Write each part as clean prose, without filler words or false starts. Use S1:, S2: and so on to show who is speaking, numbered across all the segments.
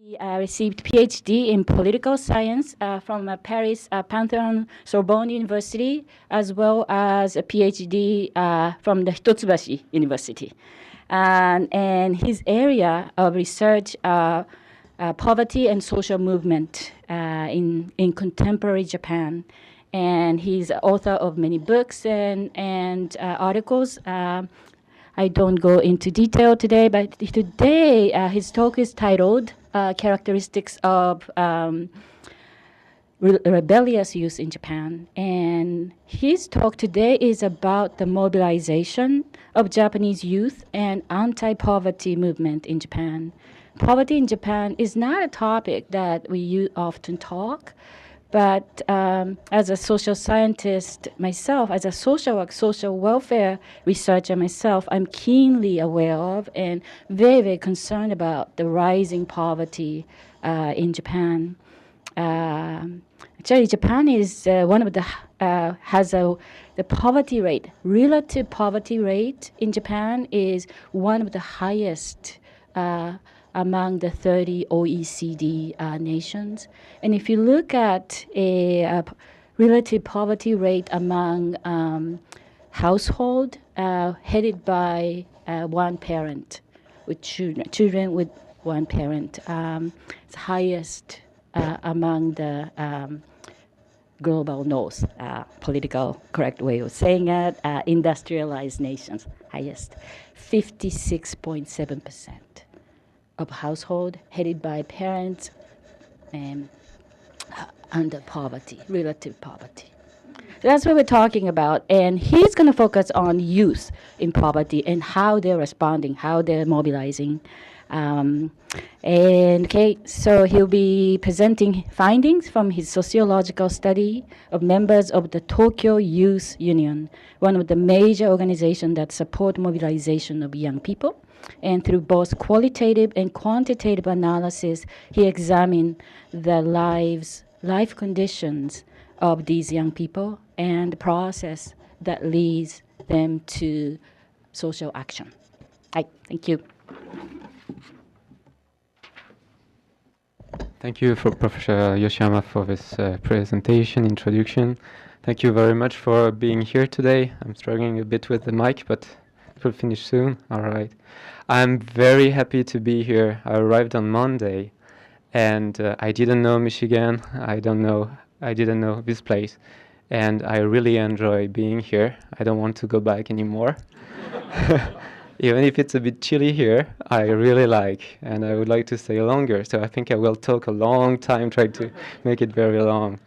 S1: He received PhD in political science from Paris Pantheon Sorbonne University, as well as a PhD from the Hitotsubashi University. And his area of research poverty and social movement in contemporary Japan. And he's author of many books and articles. I don't go into detail today, but today his talk is titled Characteristics of Rebellious Youth in Japan. And his talk today is about the mobilization of Japanese youth and anti-poverty movement in Japan. Poverty in Japan is not a topic that we often talk, but as a social scientist myself, as a social work, social welfare researcher myself, I'm keenly aware of and very, very concerned about the rising poverty in Japan. Actually, Japan is one of the the poverty rate, relative poverty rate in Japan is one of the highest among the 30 OECD nations. And if you look at a relative poverty rate among household headed by one parent, with children with one parent, it's highest among the global north, political correct way of saying it, industrialized nations, highest, 56.7% of household headed by parents under poverty, relative poverty. That's what we're talking about. And he's going to focus on youth in poverty and how they're responding, how they're mobilizing. So he'll be presenting findings from his sociological study of members of the Tokyo Youth Union, one of the major organizations that support mobilization of young people. And through both qualitative and quantitative analysis, he examined the life conditions of these young people and the process that leads them to social action. Hi, thank you.
S2: Thank you, for Professor Yoshiyama, for this presentation, introduction. Thank you very much for being here today. I'm struggling a bit with the mic, but it will finish soon. All right. I'm very happy to be here. I arrived on Monday, and I didn't know Michigan. I didn't know this place, and I really enjoy being here. I don't want to go back anymore. Even if it's a bit chilly here, I really like, and I would like to stay longer. So I think I will talk a long time, try to make it very long.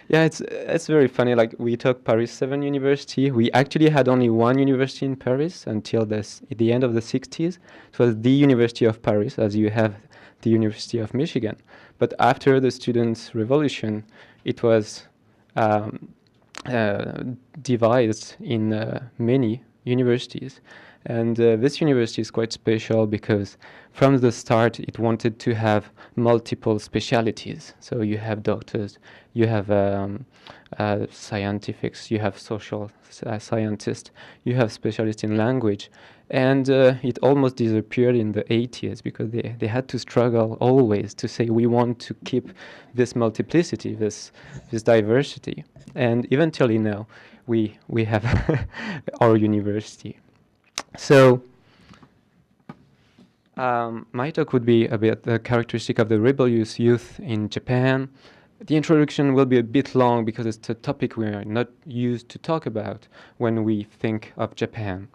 S2: Yeah, it's very funny. Like, we talk Paris 7 University. We actually had only one university in Paris until the end of the 60s. It was the University of Paris, as you have the University of Michigan. But after the Students' Revolution, it was divided in many universities. And this university is quite special because from the start it wanted to have multiple specialities. So you have doctors, you have scientifics, you have social scientists, you have specialists in language. And it almost disappeared in the 80s because they had to struggle always to say we want to keep this multiplicity, this diversity. And eventually now we have our university. So my talk would be about the characteristic of the rebellious youth in Japan. The introduction will be a bit long because it's a topic we are not used to talk about when we think of Japan.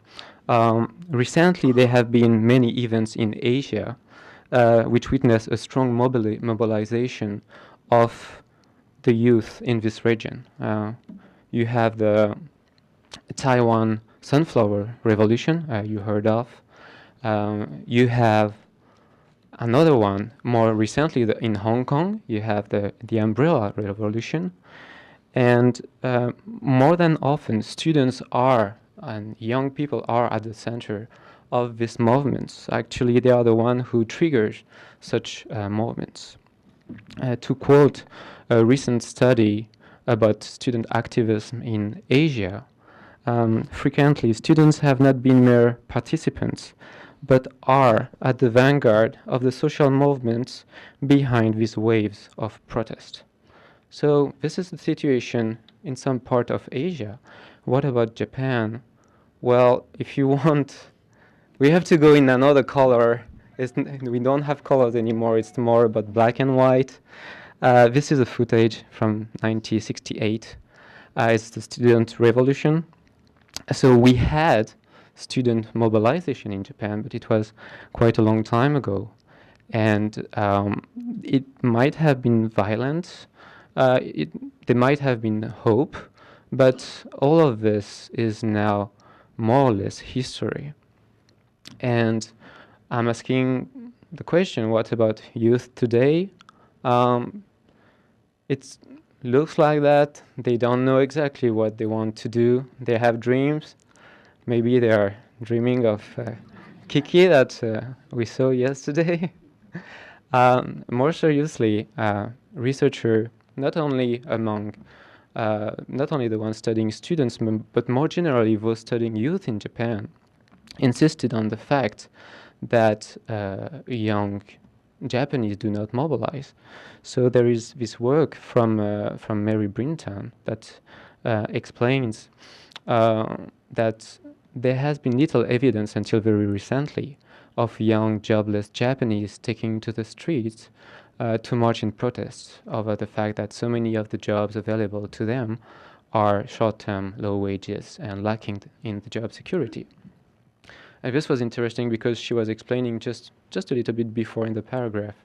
S2: Recently, there have been many events in Asia which witness a strong mobilization of the youth in this region. You have the Taiwan Sunflower Revolution, you heard of. You have another one more recently in Hong Kong. You have the Umbrella Revolution. And more than often, students are and young people are at the center of these movements. Actually, they are the one who triggers such movements. To quote a recent study about student activism in Asia, frequently students have not been mere participants, but are at the vanguard of the social movements behind these waves of protest. So this is the situation in some part of Asia. What about Japan? Well, if you want, we have to go in another color. We don't have colors anymore. It's more about black and white. This is a footage from 1968. It's the student revolution. So we had student mobilization in Japan, but it was quite a long time ago. And it might have been violent. There might have been hope, but all of this is now more or less history. And I'm asking the question, what about youth today? It looks like that they don't know exactly what they want to do. They have dreams. Maybe they are dreaming of Kiki that we saw yesterday. More seriously, researcher, not only the ones studying students, but more generally those studying youth in Japan, insisted on the fact that young Japanese do not mobilize. So there is this work from Mary Brinton that explains that there has been little evidence until very recently of young jobless Japanese taking to the streets to march in protest over the fact that so many of the jobs available to them are short-term, low wages, and lacking in the job security. And this was interesting because she was explaining just a little bit before in the paragraph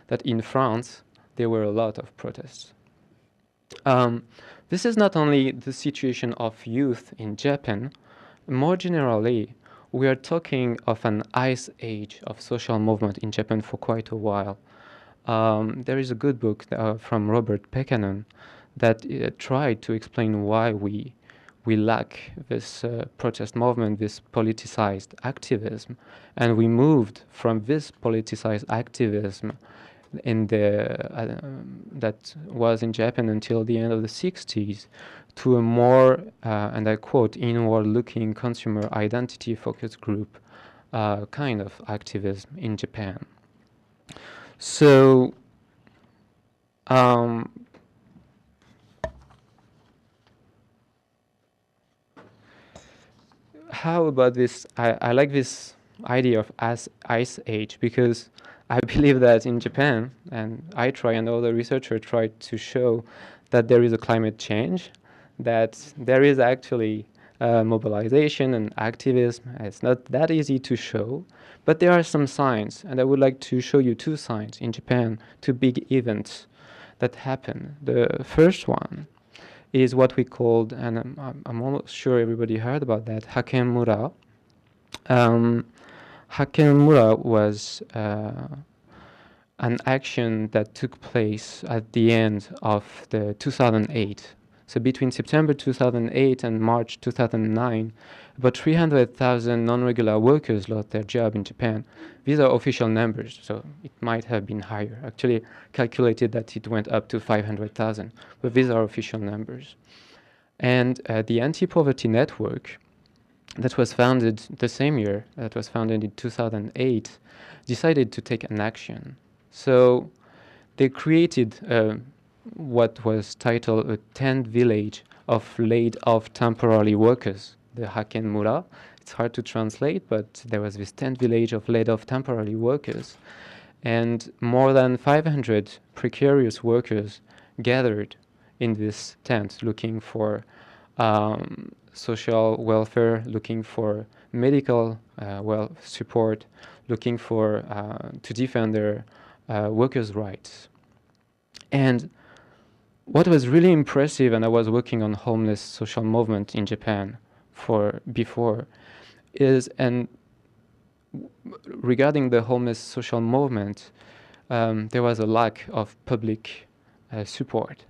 S2: that in France there were a lot of protests. This is not only the situation of youth in Japan. More generally, we are talking of an ice age of social movement in Japan for quite a while. There is a good book from Robert Pekanen that tried to explain why we lack this protest movement, this politicized activism, and we moved from this politicized activism that was in Japan until the end of the 60s to a more, and I quote, inward-looking consumer identity-focused group kind of activism in Japan. So how about this? I like this idea of ice age because I believe that in Japan, and I try and other researchers try to show that there is a climate change, that there is actually mobilization and activism. It's not that easy to show, but there are some signs, and I would like to show you two signs in Japan, two big events that happen. The first one is what we called, and I'm almost sure everybody heard about that, Hakemura. Hakemura was an action that took place at the end of the 2008. So between September 2008 and March 2009, about 300,000 non-regular workers lost their job in Japan. These are official numbers, so it might have been higher. Actually, calculated that it went up to 500,000, but these are official numbers. And the Anti-Poverty Network, that was founded the same year, that was founded in 2008, decided to take an action. So they created what was titled a tent village of laid-off temporary workers, the Hakenmura. It's hard to translate, but there was this tent village of laid-off temporary workers. And more than 500 precarious workers gathered in this tent looking for social welfare, looking for medical support, looking for to defend their workers' rights. And what was really impressive, and I was working on homeless social movement in Japan before, regarding the homeless social movement, there was a lack of public support.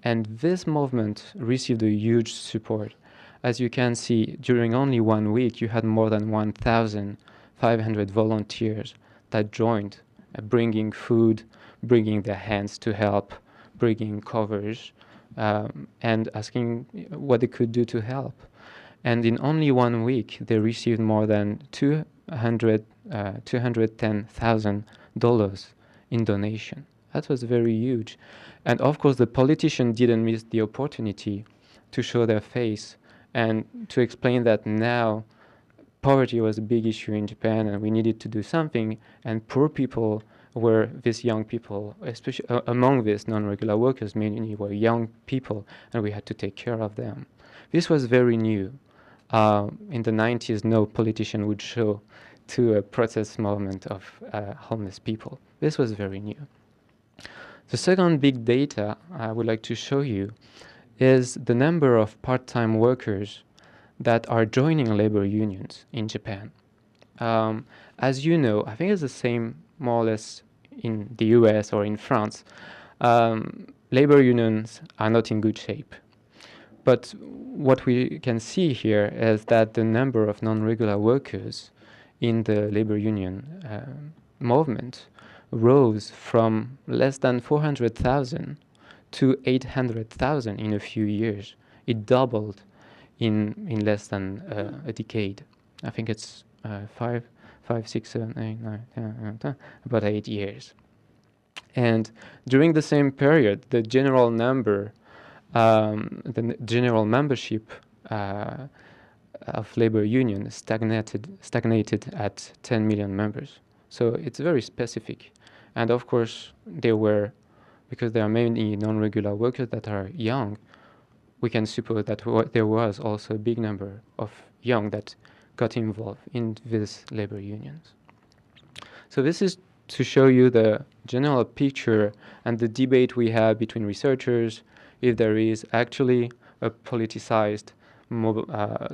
S2: And this movement received a huge support. As you can see, during only 1 week, you had more than 1,500 volunteers that joined, bringing food, bringing their hands to help, bringing covers, and asking what they could do to help. And in only 1 week, they received more than 200 $210,000 in donation. That was very huge. And of course, the politician didn't miss the opportunity to show their face and to explain that now poverty was a big issue in Japan and we needed to do something, and poor people were these young people, especially among these non-regular workers, mainly were young people, and we had to take care of them. This was very new. In the 90s, no politician would show to a protest movement of homeless people. This was very new. The second big data I would like to show you is the number of part-time workers that are joining labor unions in Japan. As you know, I think it's the same more or less in the US or in France. Labor unions are not in good shape. But what we can see here is that the number of non-regular workers in the labor union movement rose from less than 400,000 to 800,000 in a few years. It doubled in less than a decade. I think it's 5, 6, 7, 8, 9, 10, 10, about 8 years. And during the same period, the general number, the general membership of labor unions stagnated at 10 million members. So it's very specific. And of course, because there are many non-regular workers that are young, we can suppose that there was also a big number of young that got involved in these labor unions. So this is to show you the general picture and the debate we have between researchers, if there is actually a politicized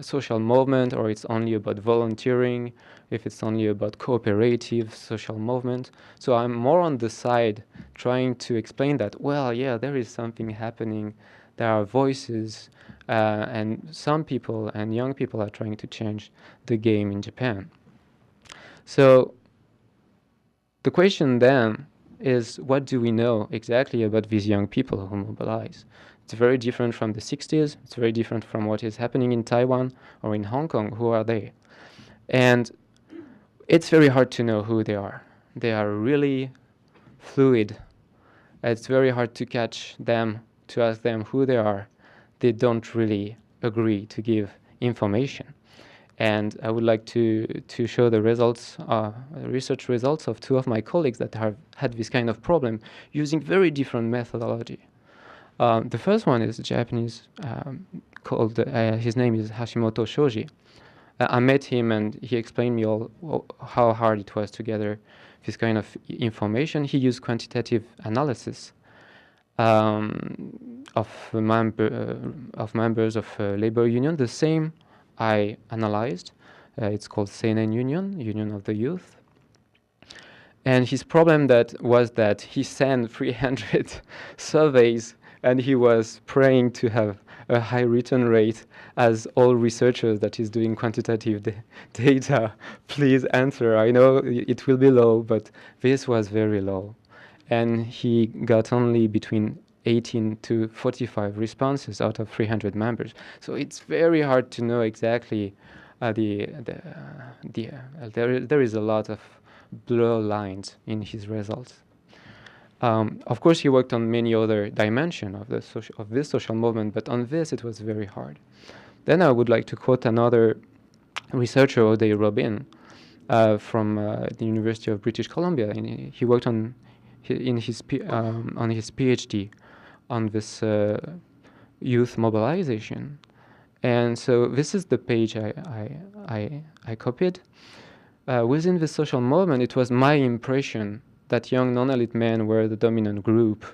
S2: social movement, or it's only about volunteering, if it's only about cooperative social movement. So I'm more on the side trying to explain that, well, yeah, there is something happening. There are voices, and some people and young people are trying to change the game in Japan. So the question then is, what do we know exactly about these young people who mobilize? It's very different from the 60s. It's very different from what is happening in Taiwan or in Hong Kong. Who are they? And it's very hard to know who they are. They are really fluid. It's very hard to catch them, to ask them who they are. They don't really agree to give information. And I would like to show the results, research results of two of my colleagues that have had this kind of problem using very different methodology. The first one is a Japanese called, his name is Hashimoto Shoji. I met him and he explained me how hard it was to gather this kind of information. He used quantitative analysis of members of labor union, the same I analyzed. It's called Seinen Union, Union of the Youth. And his problem was that he sent 300 surveys and he was praying to have a high return rate. As all researchers that is doing quantitative data, please answer. I know it will be low, but this was very low. And he got only between 18 to 45 responses out of 300 members. So it's very hard to know exactly there is a lot of blur lines in his results. Of course, he worked on many other dimensions of this social movement, but on this it was very hard. Then I would like to quote another researcher, Odey Robin, from the University of British Columbia. He worked on his PhD on this youth mobilization. And so this is the page I copied. Within the social movement, it was my impression that young non-elite men were the dominant group,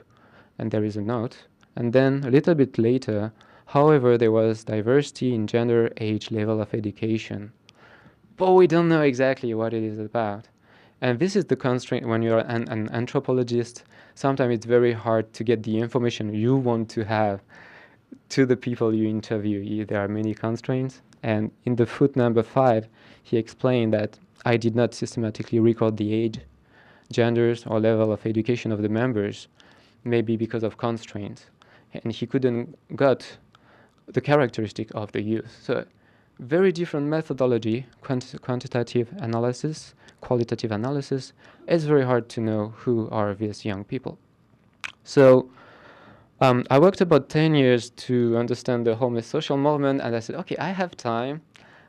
S2: and there is a note. And then a little bit later, however, there was diversity in gender, age, level of education. But we don't know exactly what it is about. And this is the constraint when you're an anthropologist. Sometimes it's very hard to get the information you want to have to the people you interview. There are many constraints. And in the foot number 5, he explained that I did not systematically record the age, genders, or level of education of the members, maybe because of constraints. And he couldn't get the characteristic of the youth. So very different methodology, quantitative analysis, qualitative analysis. It's very hard to know who are these young people. So I worked about 10 years to understand the homeless social movement, and I said, okay, I have time.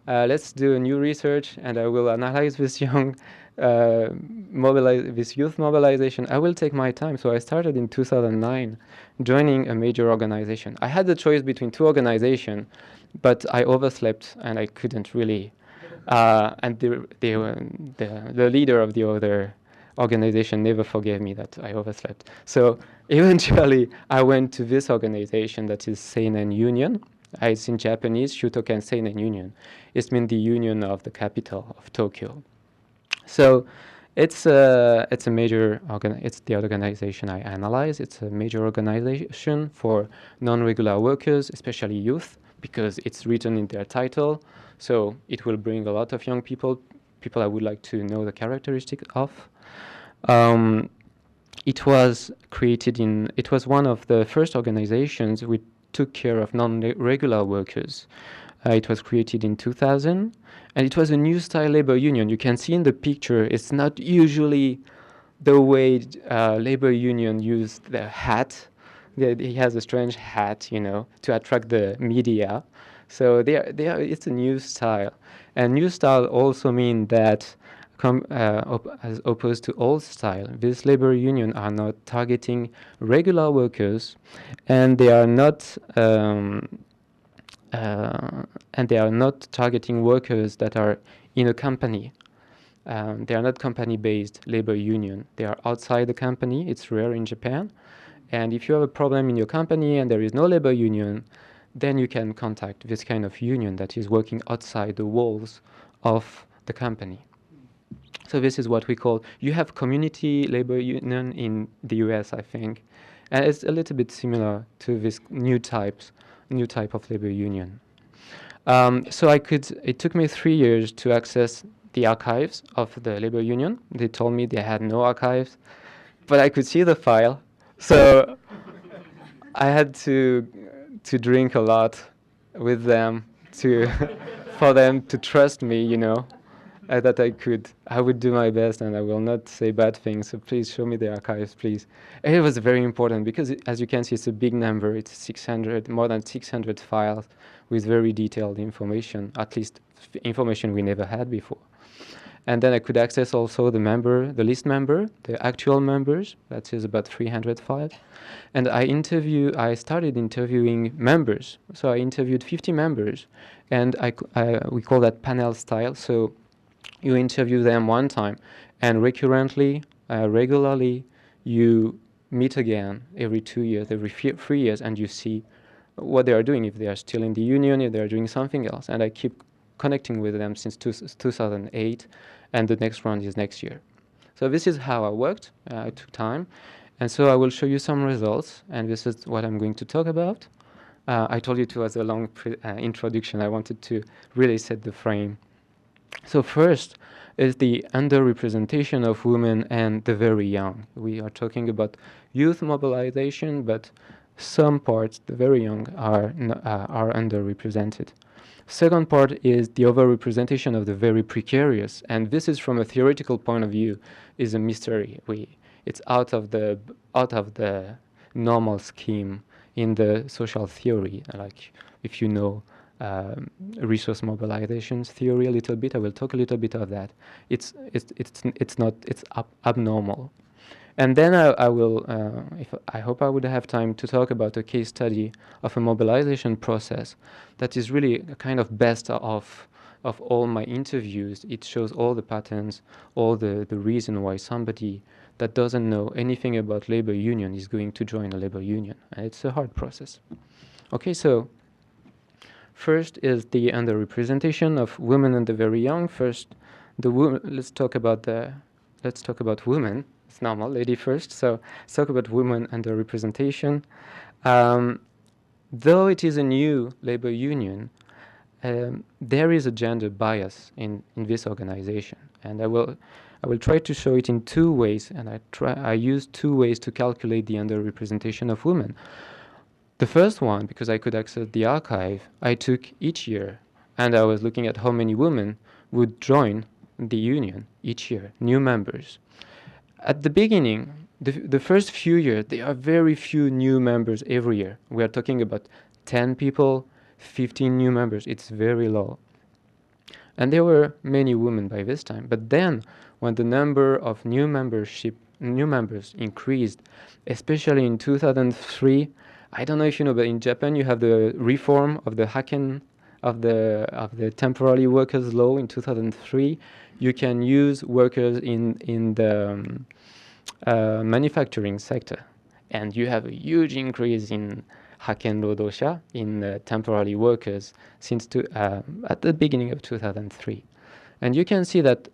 S2: Let's do a new research, and I will analyze this this youth mobilization. I will take my time. So I started in 2009, joining a major organization. I had the choice between two organizations, but I overslept, and I couldn't really. And the leader of the other organization never forgave me that I overslept. So eventually, I went to this organization that is Seinen Union. It's in Japanese, Shutoken Seinen Union. It means the union of the capital of Tokyo. So it's a major it's the organization I analyze. It's a major organization for non-regular workers, especially youth, because it's written in their title. So it will bring a lot of young people I would like to know the characteristic of. It was one of the first organizations which took care of non-regular workers. It was created in 2000, and it was a new style labor union. You can see in the picture, it's not usually the way labor union use the hat. He has a strange hat, to attract the media. So it's a new style. And new style also means that as opposed to old style, these labor unions are not targeting regular workers, and they are not targeting workers that are in a company. They are not company-based labor union. They are outside the company. It's rare in Japan. And if you have a problem in your company and there is no labor union, then you can contact this kind of union that is working outside the walls of the company. So this is what we call, you have community labor union in the US, I think. And it's a little bit similar to this new type of labor union. So it took me 3 years to access the archives of the labor union. They told me they had no archives, but I could see the file. So I had to drink a lot with them for them to trust me, that I would do my best and I will not say bad things. So please show me the archives, please. And it was very important because, as you can see, it's a big number. It's more than 600 files with very detailed information, at least information we never had before. And then I could access also the list member, the actual members. That is about 300 files. And I started interviewing members. So I interviewed 50 members, and we call that panel style. So you interview them one time, and regularly, you meet again every 2 years, every 3 years, and you see what they are doing, if they are still in the union, if they are doing something else. And I keep connecting with them since 2008, and the next round is next year. So this is how I worked. It took time. And so I will show you some results, and this is what I'm going to talk about. I told you it was a long introduction. I wanted to really set the frame. So first is the underrepresentation of women and the very young. We are talking about youth mobilization, but some parts, the very young, are underrepresented. Second part is the overrepresentation of the very precarious, and this is from a theoretical point of view is a mystery. It's out of the normal scheme in the social theory. Like if you know resource mobilizations theory a little bit, I will talk a little bit of that. It's abnormal. And then I hope I would have time to talk about a case study of a mobilization process that is really a kind of best of all my interviews. It shows all the patterns, all the reason why somebody that doesn't know anything about labor union is going to join a labor union. And it's a hard process. Okay, so first is the underrepresentation of women and the very young. First, let's talk about women. It's normal, lady first. So let's talk about women underrepresentation. Though it is a new labor union, there is a gender bias in this organization, and I will try to show it in 2 ways, and I use 2 ways to calculate the underrepresentation of women. The first one, because I could access the archive, I took each year And I was looking at how many women would join the union each year, new members. At the beginning, the first few years, there are very few new members every year. We are talking about 10 people, 15 new members. It's very low. And there were many women by this time. But then, when the number of new members increased, especially in 2003, I don't know if you know, but in Japan you have the reform of the Haken of the temporary workers law in 2003. You can use workers in the manufacturing sector, and you have a huge increase in Haken Rodosha, in temporary workers, since at the beginning of 2003. And you can see that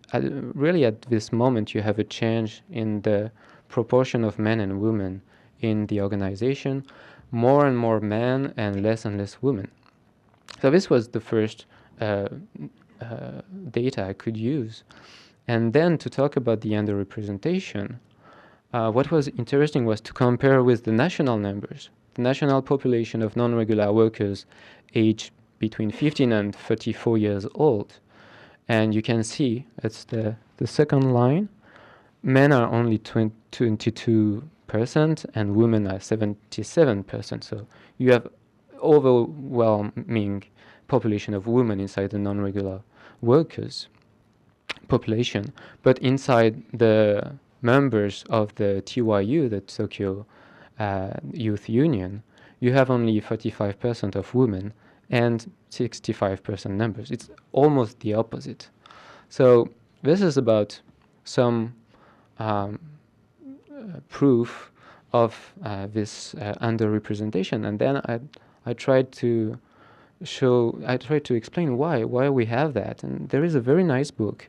S2: really at this moment you have a change in the proportion of men and women in the organization, more and more men and less women. So this was the first data I could use. And then to talk about the underrepresentation, what was interesting was to compare with the national numbers, the national population of non-regular workers aged between 15 and 34 years old. And you can see, it's the second line, men are only 22% and women are 77%. So you have overwhelming population of women inside the non-regular workers population. But inside the members of the TYU, the Tokyo Youth Union, you have only 45% of women and 65% numbers. It's almost the opposite. So this is about some proof of this underrepresentation, and then I tried to explain why we have that. And there is a very nice book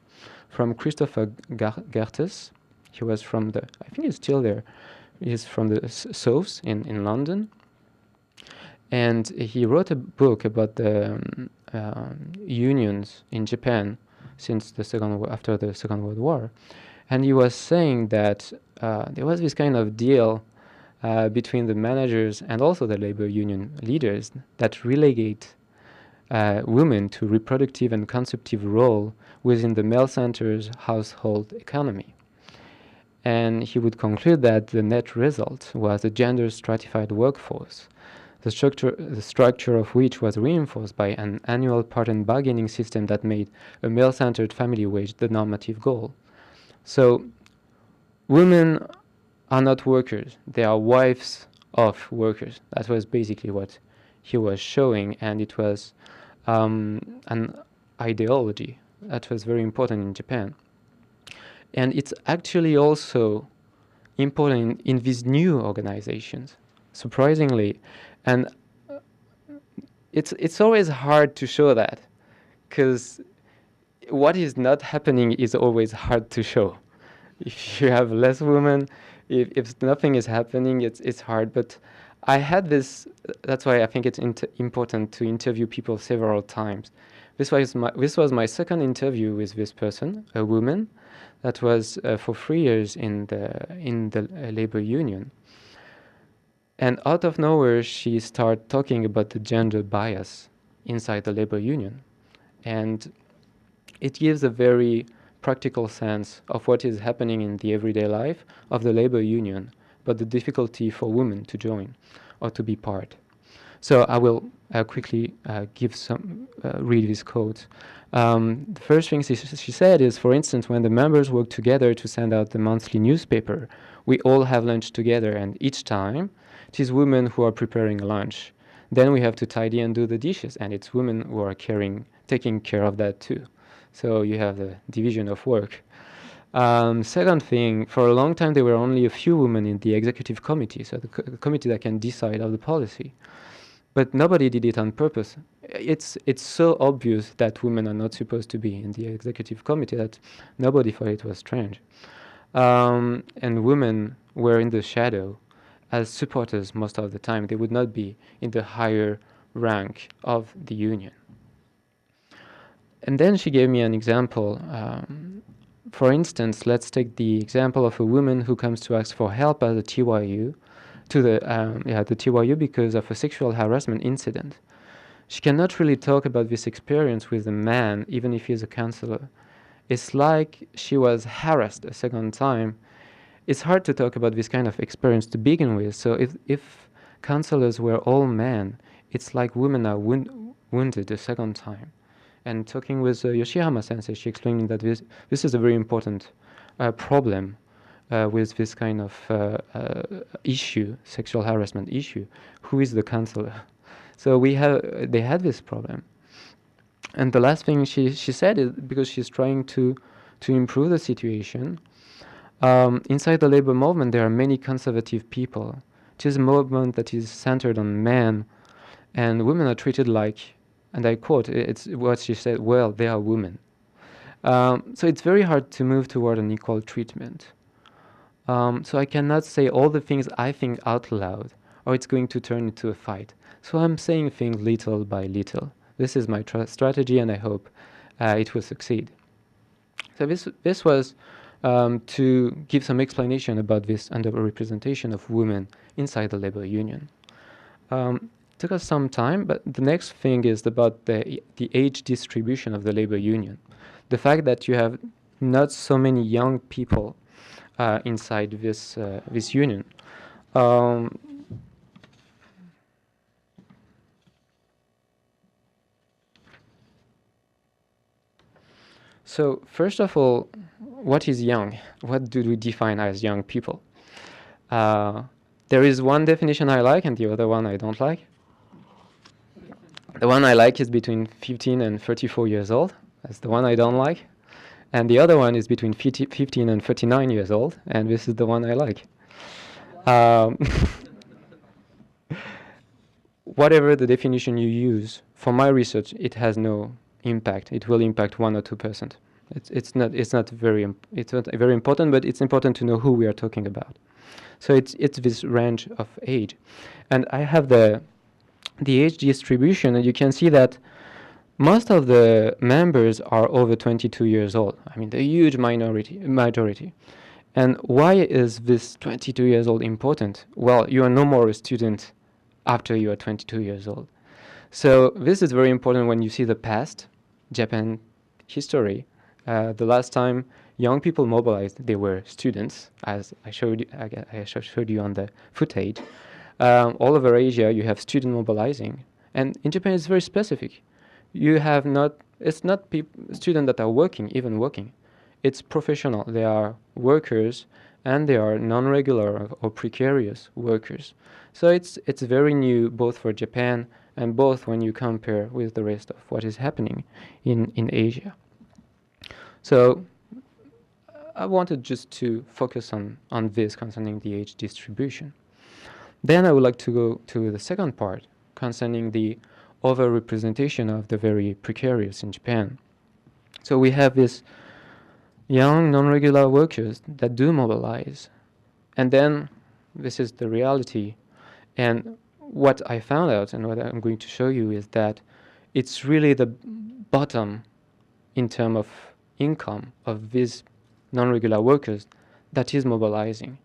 S2: from Christopher Gertes. He was from I think he's still there. He's from the South in London. And he wrote a book about the unions in Japan since after the Second World War. And he was saying that there was this kind of deal between the managers and also the labor union leaders that relegate women to reproductive and consumptive role within the male-centered household economy. And he would conclude that the net result was a gender-stratified workforce, the structure of which was reinforced by an annual part-and bargaining system that made a male-centered family wage the normative goal. So women are not workers, they are wives of workers. That was basically what he was showing, and it was an ideology that was very important in Japan. And it's actually also important in these new organizations, surprisingly. And it's always hard to show that, because what is not happening is always hard to show. If you have less women, if nothing is happening, it's hard. But I had this, that's why I think it's important to interview people several times. This was my second interview with this person, a woman, that was for 3 years in the labor union. And out of nowhere, she started talking about the gender bias inside the labor union. And it gives a very practical sense of what is happening in the everyday life of the labor union, but the difficulty for women to join or to be part. So I will quickly read this quote. The first thing she said is, for instance, when the members work together to send out the monthly newspaper, we all have lunch together, and each time it is women who are preparing lunch. Then we have to tidy and do the dishes, and it's women who are taking care of that too. So you have the division of work. Second thing, for a long time there were only a few women in the executive committee, so the committee that can decide on the policy. But nobody did it on purpose. It's so obvious that women are not supposed to be in the executive committee that nobody thought it was strange. And women were in the shadow as supporters most of the time. They would not be in the higher rank of the union. And then she gave me an example. For instance, let's take the example of a woman who comes to ask for help at the TYU, the TYU because of a sexual harassment incident. she cannot really talk about this experience with a man, even if he's a counselor. It's like she was harassed a second time. It's hard to talk about this kind of experience to begin with. So if counselors were all men, it's like women are wounded a second time. And talking with Yoshihama sensei, she explained that this is a very important problem with this kind of issue, sexual harassment issue. Who is the counselor? So they had this problem. And the last thing she said is, because she's trying to improve the situation, inside the labor movement there are many conservative people. It is a movement that is centered on men, and women are treated like, and I quote, it's what she said, well, they are women. So it's very hard to move toward an equal treatment. So I cannot say all the things I think out loud, or it's going to turn into a fight. So I'm saying things little by little. This is my strategy, and I hope it will succeed. So this was to give some explanation about this underrepresentation of women inside the labor union. Took us some time, but the next thing is about the age distribution of the labor union. The fact that you have not so many young people inside this union. So first of all, what is young? What do we define as young people? There is one definition I like and the other one I don't like. The one I like is between 15 and 34 years old. That's the one I don't like. And the other one is between 15 and 39 years old, and this is the one I like. Whatever the definition you use, for my research, it has no impact. It will impact 1 or 2%. It's not very important, but it's important to know who we are talking about. So it's this range of age, and I have the age distribution, and you can see that most of the members are over 22 years old. I mean, the huge majority. And why is this 22 years old important? Well, you are no more a student after you are 22 years old. So this is very important when you see the past, Japan history. The last time young people mobilized, they were students, as I showed you on the footage. All over Asia, you have student mobilizing. And in Japan, it's very specific. You have it's not students that are working. It's professional. They are workers, and they are non-regular or precarious workers. So it's very new, both for Japan and both when you compare with the rest of what is happening in Asia. So I wanted just to focus on this concerning the age distribution. Then I would like to go to the second part concerning the overrepresentation of the very precarious in Japan. So we have these young non-regular workers that do mobilize, and then this is the reality. And what I found out and what I'm going to show you is that it's really the bottom in terms of income of these non-regular workers that is mobilizing.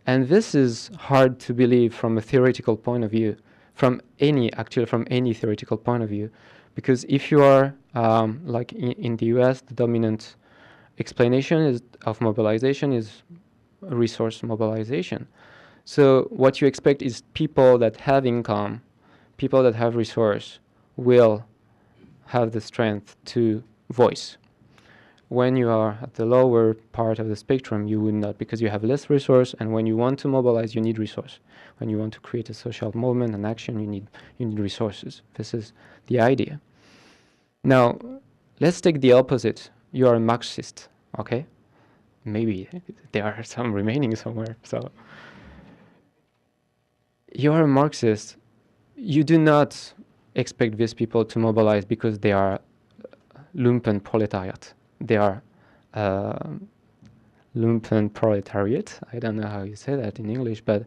S2: And this is hard to believe from a theoretical point of view, from any theoretical point of view, because if you are like in the US, the dominant explanation of mobilization is resource mobilization. So what you expect is people that have income, people that have resource, will have the strength to voice. When you are at the lower part of the spectrum, you would not, because you have less resource, and when you want to mobilize, you need resource. When you want to create a social movement and action, you need resources. This is the idea. Now, let's take the opposite. You are a Marxist, okay? Maybe there are some remaining somewhere. So, you are a Marxist. You do not expect these people to mobilize because they are lumpen proletariat. They are lumpen proletariat. I don't know how you say that in English, but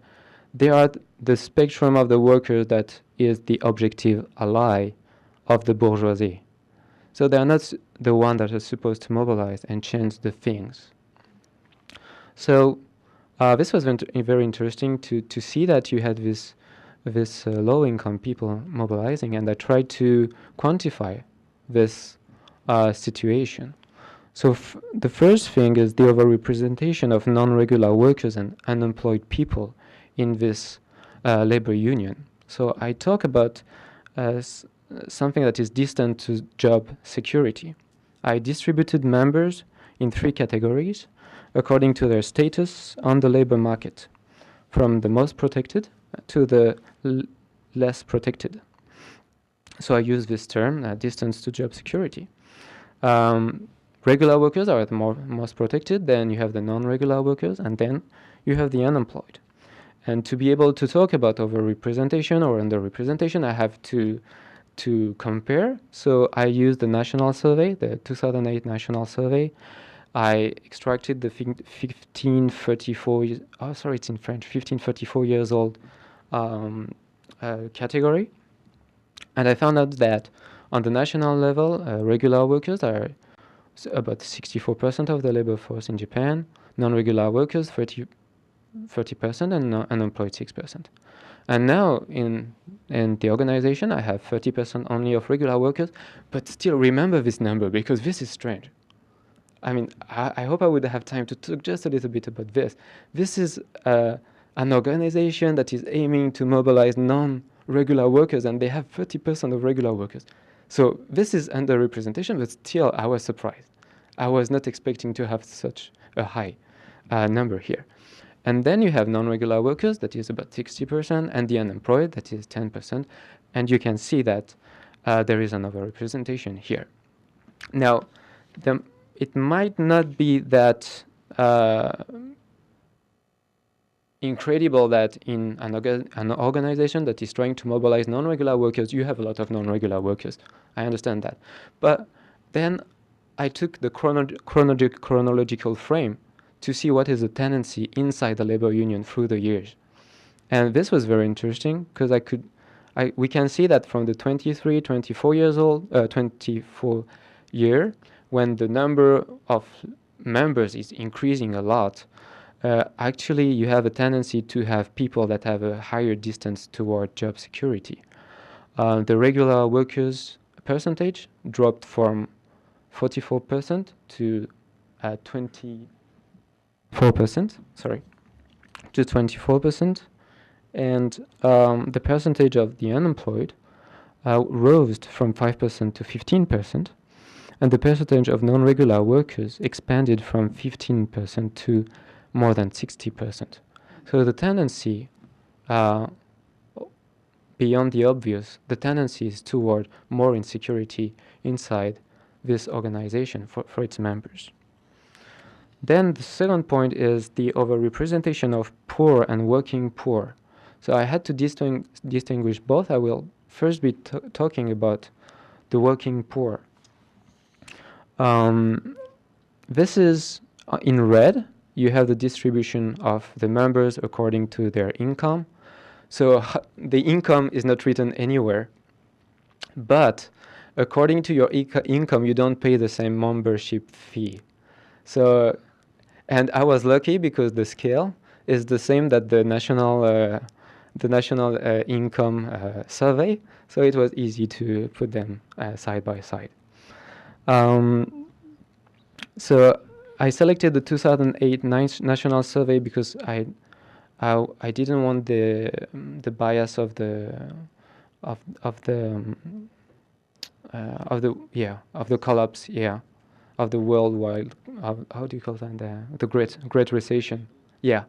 S2: they are the spectrum of the workers that is the objective ally of the bourgeoisie. So they are not the one that are supposed to mobilize and change the things. So this was very interesting to see that you had this this low-income people mobilizing, and I tried to quantify this situation. So the first thing is the overrepresentation of non-regular workers and unemployed people in this labor union. So I talk about something that is distant to job security. I distributed members in 3 categories according to their status on the labor market, from the most protected to the less protected. So I use this term, distance to job security. Regular workers are the most protected, then you have the non-regular workers, and then you have the unemployed. And to be able to talk about overrepresentation or underrepresentation, I have to compare. So I used the national survey, the 2008 national survey. I extracted the 1534, it's in French, 1534 years old category. And I found out that on the national level, regular workers are about 64% of the labor force in Japan, non-regular workers 30%, and unemployed 6%. And now in the organization, I have 30% only of regular workers, but still remember this number because this is strange. I mean, I hope I would have time to talk just a little bit about this. This is an organization that is aiming to mobilize non-regular workers, and they have 30% of regular workers. So this is underrepresentation, but still I was surprised. I was not expecting to have such a high number here. And then you have non-regular workers, that is about 60%, and the unemployed, that is 10%. And you can see that there is an overrepresentation here. Now, it might not be that incredible that in an organization that is trying to mobilize non-regular workers, you have a lot of non-regular workers. I understand that. But then I took the chronological frame to see what is the tendency inside the labor union through the years. And this was very interesting because we can see that from the 24 year, when the number of members is increasing a lot, actually you have a tendency to have people that have a higher distance toward job security. The regular workers percentage dropped from 44% to 24%, to 24%. And the percentage of the unemployed rose from 5% to 15%. And the percentage of non-regular workers expanded from 15% to more than 60%. So the tendency, beyond the obvious, the tendency is toward more insecurity inside this organization for its members. Then the second point is the overrepresentation of poor and working poor. So I had to distinguish both. I will first be talking about the working poor. This is in red. You have the distribution of the members according to their income. So the income is not written anywhere, but according to your income, you don't pay the same membership fee. So, and I was lucky because the scale is the same that the national income survey. So it was easy to put them side by side. So I selected the 2008 national survey because I didn't want the bias of the collapse, of the worldwide, how do you call that, the great recession, the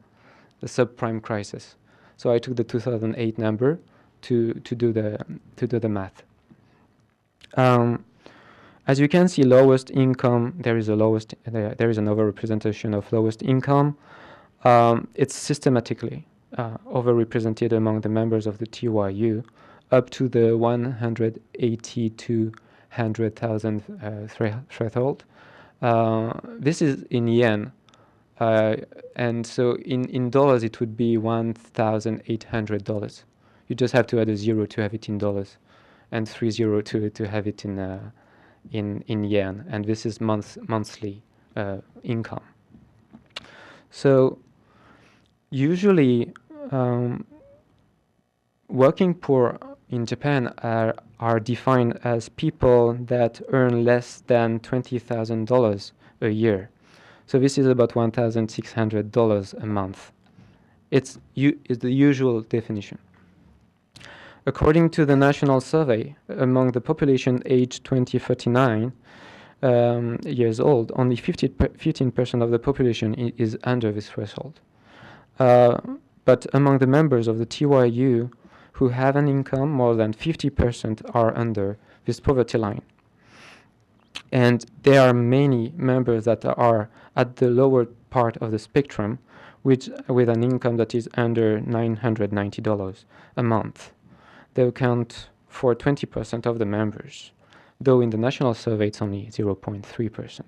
S2: subprime crisis. So I took the 2008 number to do the math. As you can see, lowest income, there is an overrepresentation of lowest income. It's systematically overrepresented among the members of the TYU up to the 180,000 threshold. This is in yen, and so in dollars it would be $1,800. You just have to add a zero to have it in dollars, and 30 to have it in yen, and this is monthly income. So usually working poor in Japan are defined as people that earn less than $20,000 a year. So this is about $1,600 a month. It's the usual definition. According to the national survey, among the population aged 20-39 years old, only 15% of the population is under this threshold. But among the members of the TYU who have an income, more than 50% are under this poverty line. And there are many members that are at the lower part of the spectrum, with an income that is under $990 a month. They account for 20% of the members, though in the national survey it's only 0.3%.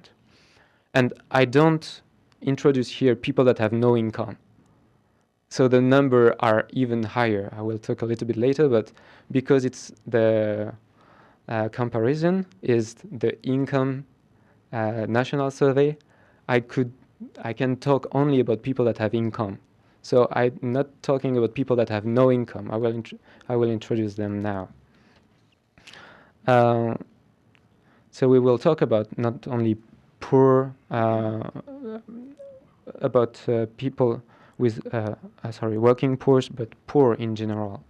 S2: And I don't introduce here people that have no income. So the number are even higher. I will talk a little bit later, but because it's the comparison is the income national survey, I can talk only about people that have income. So I'm not talking about people that have no income. I will introduce them now. So we will talk about not only poor, about people with working poor, but poor in general.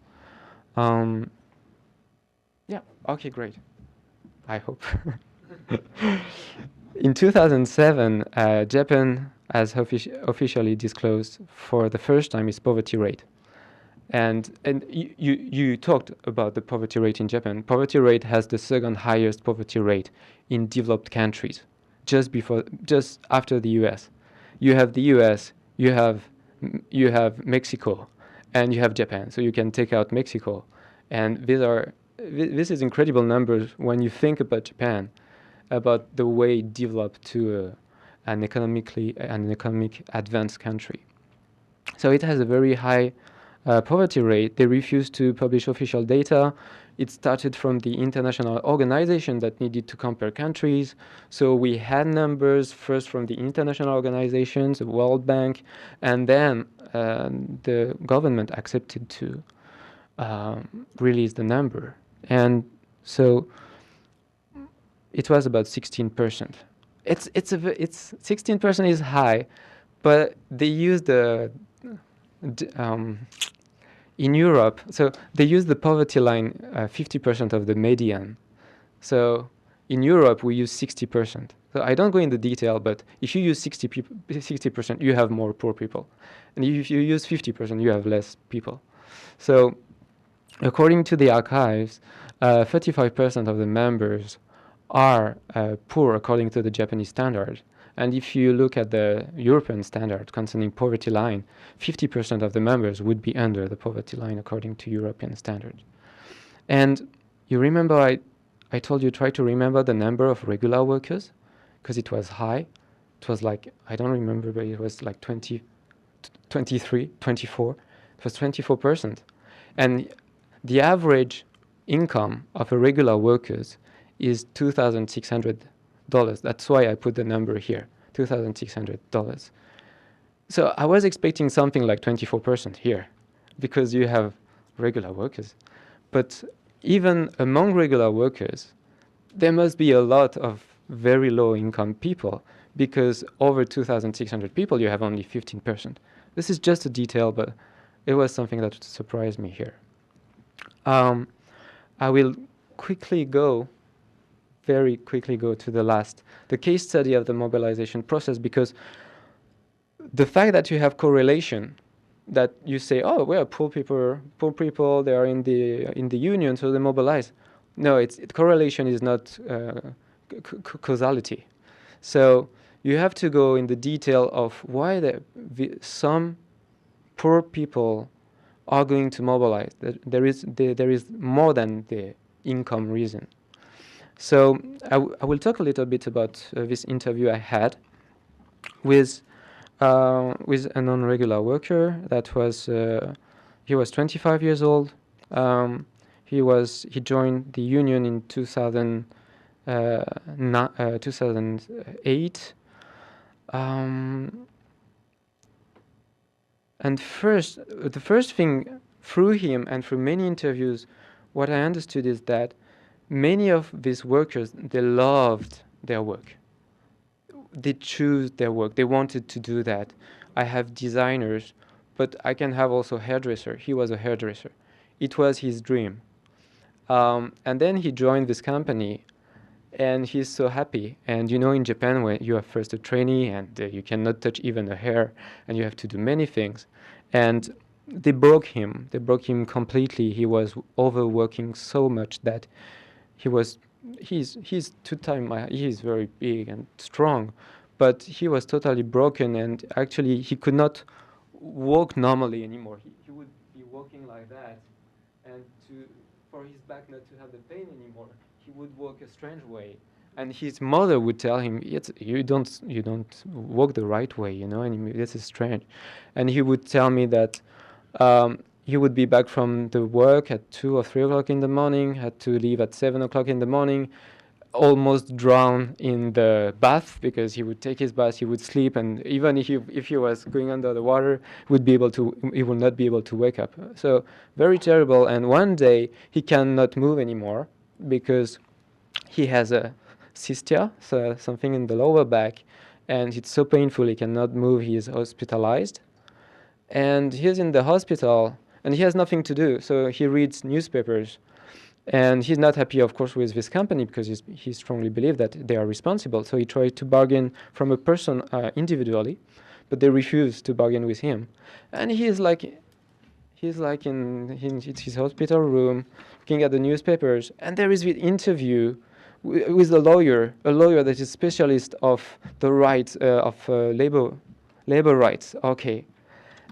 S2: Yeah. Okay. Great. I hope. In 2007, Japan has officially disclosed for the first time its poverty rate. And you talked about the poverty rate in Japan. Poverty rate has the second highest poverty rate in developed countries, just after the US. You have the US, you have Mexico, and you have Japan. So you can take out Mexico, and this is incredible numbers when you think about Japan, about the way it developed to an economic advanced country. So it has a very high poverty rate. They refuse to publish official data. It started from the international organization that needed to compare countries. So we had numbers first from the international organizations, the World Bank, and then the government accepted to release the number. And so it was about 16%. It's 16% is high, but they use in Europe, so they use the poverty line 50% of the median. So in Europe we use 60%. So I don't go into detail, but if you use 60%, you have more poor people, and if you use 50%, you have less people. So according to the archives, 35% of the members are poor according to the Japanese standard. And if you look at the European standard concerning poverty line, 50% of the members would be under the poverty line according to European standard. And you remember I told you try to remember the number of regular workers, because it was high. It was like, I don't remember, but it was like 20, 23, 24. It was 24%. And the average income of a regular workers is $2,600. That's why I put the number here, $2,600. So I was expecting something like 24% here, because you have regular workers. But even among regular workers, there must be a lot of very low income people, because over 2,600 people, you have only 15%. This is just a detail, but it was something that surprised me here. I will very quickly go to the case study of the mobilization process, because the fact that you have correlation, that you say, oh, well, poor people, they are in the union, so they mobilize. No, correlation is not causality. So you have to go in the detail of why some poor people are going to mobilize. There is more than the income reason. So I will talk a little bit about this interview I had with a non-regular worker. That was he was 25 years old. He joined the union in 2008. And the first thing through him and through many interviews, what I understood is that many of these workers, they loved their work. They choose their work. They wanted to do that. I have designers, but I can have also hairdresser. He was a hairdresser. It was his dream. And then he joined this company, and he's so happy. And you know, in Japan, when you are first a trainee and you cannot touch even a hair, and you have to do many things. And they broke him. They broke him completely. He was overworking so much that he's he's very big and strong, but he was totally broken, and actually he could not walk normally anymore. He would be walking like that, and for his back not to have the pain anymore, he would walk a strange way. And his mother would tell him, you don't walk the right way, you know, and this is strange. And he would tell me that he would be back from the work at 2 or 3 o'clock in the morning, had to leave at 7 o'clock in the morning, almost drown in the bath, because he would take his bath, he would sleep, and even if he was going under the water, he would not be able to wake up. So very terrible. And one day he cannot move anymore because he has a cystia, so something in the lower back, and it's so painful he cannot move. He is hospitalized, and he's in the hospital, and he has nothing to do, so he reads newspapers. And he's not happy, of course, with this company, because he strongly believes that they are responsible. So he tried to bargain from a person individually, but they refused to bargain with him. And he's like in his hospital room, looking at the newspapers, and there is the interview with a lawyer that is specialist of the rights of labor rights. Okay,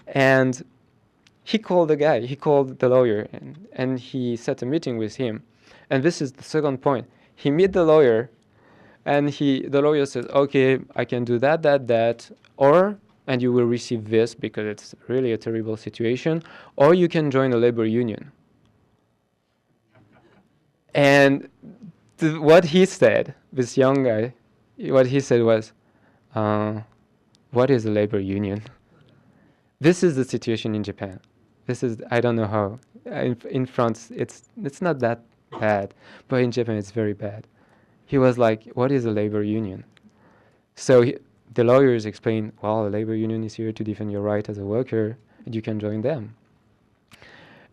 S2: and he called the lawyer, and he set a meeting with him. And this is the second point. He met the lawyer, and the lawyer says, okay, I can do that, and you will receive this because it's really a terrible situation, or you can join a labor union. And what he said, this young guy, what he said was, what is a labor union? This is the situation in Japan. I don't know how. In France, it's not that bad, but in Japan, it's very bad. He was like, what is a labor union? So the lawyers explained, well, a labor union is here to defend your right as a worker, and you can join them.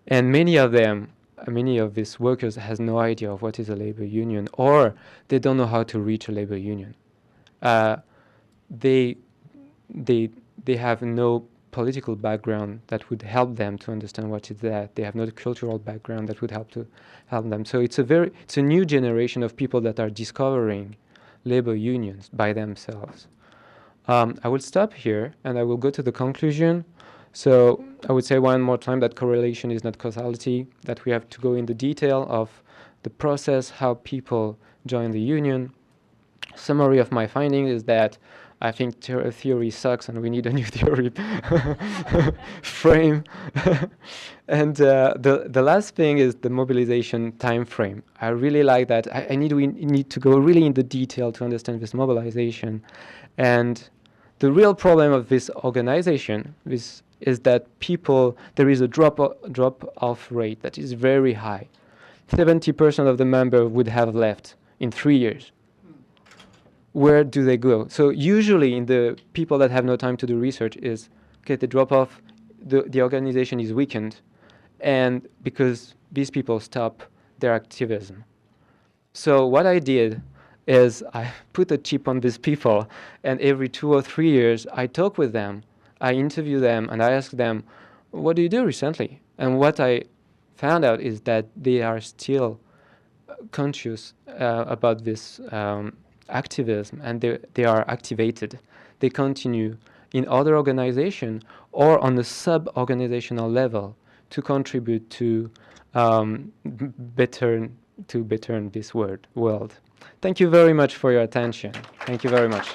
S2: And many of these workers has no idea of what is a labor union, or they don't know how to reach a labor union. They have no political background that would help them to understand what is that. They have no cultural background that would help them. So it's a new generation of people that are discovering labor unions by themselves. I will stop here, and I will go to the conclusion. So I would say one more time that correlation is not causality, that we have to go in the detail of the process, how people join the union. Summary of my findings is that I think theory sucks, and we need a new theory frame. And the last thing is the mobilization time frame. I really like that. We need to go really in the detail to understand this mobilization. And the real problem of this organization is that there is a drop-off rate that is very high. 70% of the members would have left in 3 years. Where do they go? So usually in the people that have no time to do research is, okay, they drop off, the organization is weakened, and because these people stop their activism. So what I did is I put a chip on these people, and every 2 or 3 years I talk with them, I interview them, and I ask them, what do you do recently? And what I found out is that they are still conscious about this activism, and they are activated. They continue in other organizations or on the sub-organizational level to contribute to better this world. Thank you very much for your attention. Thank you very much.